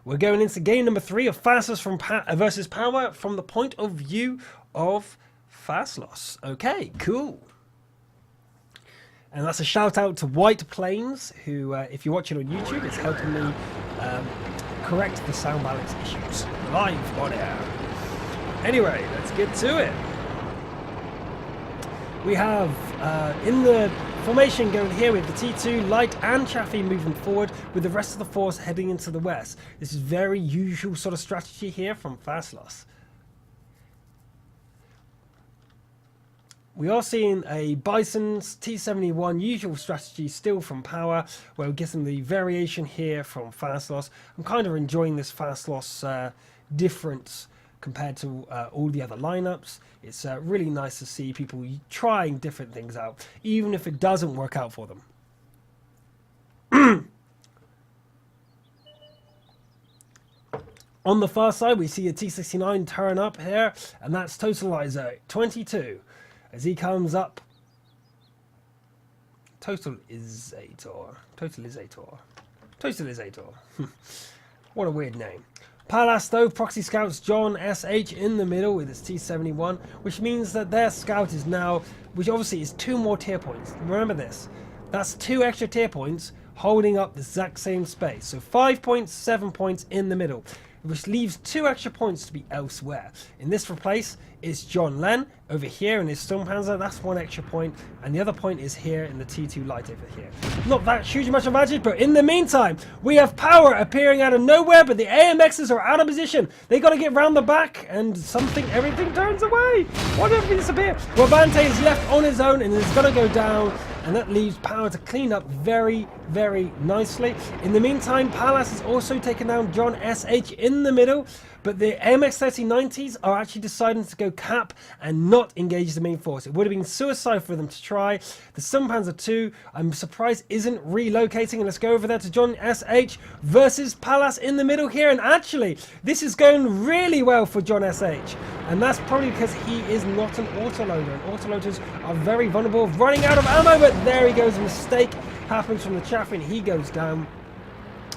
We're going into game number 3 of Fastloss versus Power from the point of view of Fastloss. Okay, cool. And that's a shout out to White Plains, who, if you're watching on YouTube, is helping me correct the sound balance issues live on air. Anyway, let's get to it. We have in the formation going here with the T2, Light and Chaffee moving forward with the rest of the force heading into the west. This is very usual sort of strategy here from Fastloss. We are seeing a Bison's T71 usual strategy still from Power, where we're getting the variation here from Fastloss. I'm kind of enjoying this Fastloss difference compared to all the other lineups. It's really nice to see people trying different things out, even if it doesn't work out for them. On the far side, we see a T69 turn up here, and that's Totalizer 22. As he comes up, Totalizator. What a weird name. Palace though, Proxy Scouts John SH in the middle with his T71, which means that their scout is now, which obviously is 2 more tier points. Remember this, that's 2 extra tier points holding up the exact same space. So 5 points, 7 points in the middle, which leaves 2 extra points to be elsewhere. In this place is John Len over here in his Sturmpanzer, that's 1 extra point, and the other point is here in the T2 Light over here. Not that huge much advantage, but in the meantime, we have Power appearing out of nowhere, but the AMXs are out of position. They got to get round the back, and everything turns away. Why don't we disappear? Ravante is left on his own, and is going to go down, and that leaves Power to clean up very, very nicely. In the meantime, Palace has also taken down John SH in the middle, but the AMX 3090s are actually deciding to go cap and not engage the main force. It would have been suicide for them to try. The Sturmpanzer 2, I'm surprised, isn't relocating. And let's go over there to John SH versus Palace in the middle here. And actually, this is going really well for John SH. And that's probably because he is not an autoloader. And autoloaders are very vulnerable, running out of ammo. But there he goes. A mistake happens from the Chaffee and he goes down.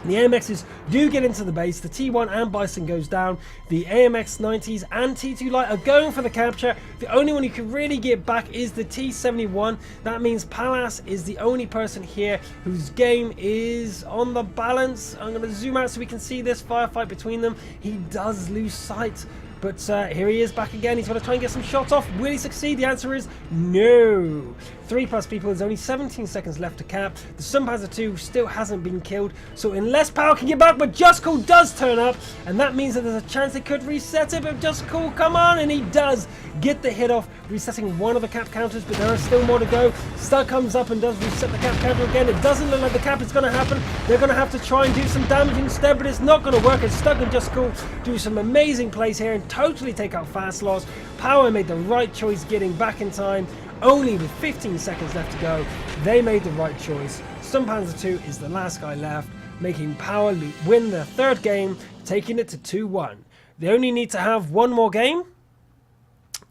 The AMXs do get into the base, the T1 and Bison goes down, the AMX 90s and T2 Light are going for the capture. The only one who can really get back is the T71. That means Palace is the only person here whose game is on the balance. I'm going to zoom out so we can see this firefight between them. He does lose sight. But here he is back again. He's going to try and get some shots off. Will he succeed? The answer is no. 3+ people. There's only 17 seconds left to cap. The Sturmpanzer 2 still hasn't been killed. So unless Power can get back, but Just Cool does turn up. And that means that there's a chance they could reset it. But Just Cool, come on. And he does get the hit off, resetting one of the cap counters. But there is still more to go. Stug comes up and does reset the cap counter again. It doesn't look like the cap is going to happen. They're going to have to try and do some damage instead. But it's not going to work. As Stug and Just Cool do some amazing plays here and totally take out Fastloss. Power made the right choice getting back in time. Only with 15 seconds left to go, they made the right choice. Sturmpanzer 2 is the last guy left, making Power win their 3rd game, taking it to 2-1. They only need to have 1 more game,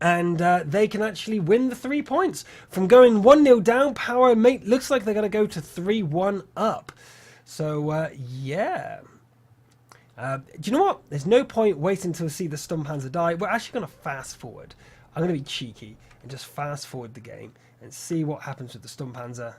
and they can actually win the 3 points. From going 1-0 down, Power looks like they're going to go to 3-1 up. So, yeah. Do you know what? There's no point waiting to see the Sturmpanzer die. We're actually going to fast forward. I'm going to be cheeky and just fast forward the game and see what happens with the Sturmpanzer.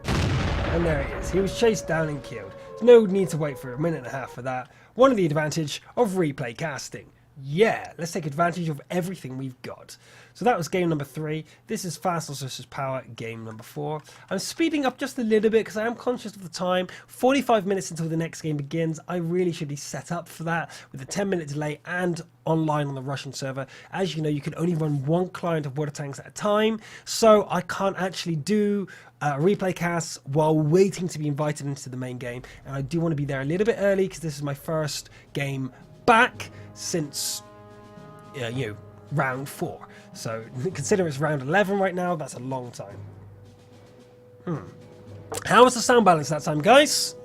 And there he is. He was chased down and killed. There's no need to wait for a minute and a half for that. One of the advantage of replay casting. Yeah, let's take advantage of everything we've got. So that was game number 3. This is Fastloss vs Power, game number 4. I'm speeding up just a little bit because I am conscious of the time. 45 minutes until the next game begins. I really should be set up for that with a 10-minute delay and online on the Russian server. As you know, you can only run 1 client of water tanks at a time, so I can't actually do replay casts while waiting to be invited into the main game. And I do want to be there a little bit early because this is my first game back since round 4. So consider it's round 11 right now. That's a long time. How was the sound balance that time, guys?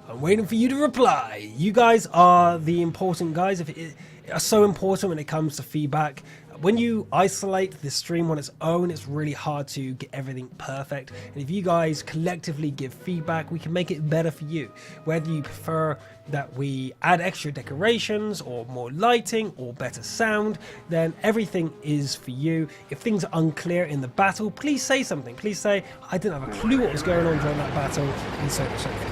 I'm waiting for you to reply. You guys are the important guys. If it are so important when it comes to feedback. when you isolate the stream on its own, it's really hard to get everything perfect. And if you guys collectively give feedback, we can make it better for you. Whether you prefer that we add extra decorations or more lighting or better sound, then everything is for you. If things are unclear in the battle, please say something. Please say, I didn't have a clue what was going on during that battle, and so on and so forth.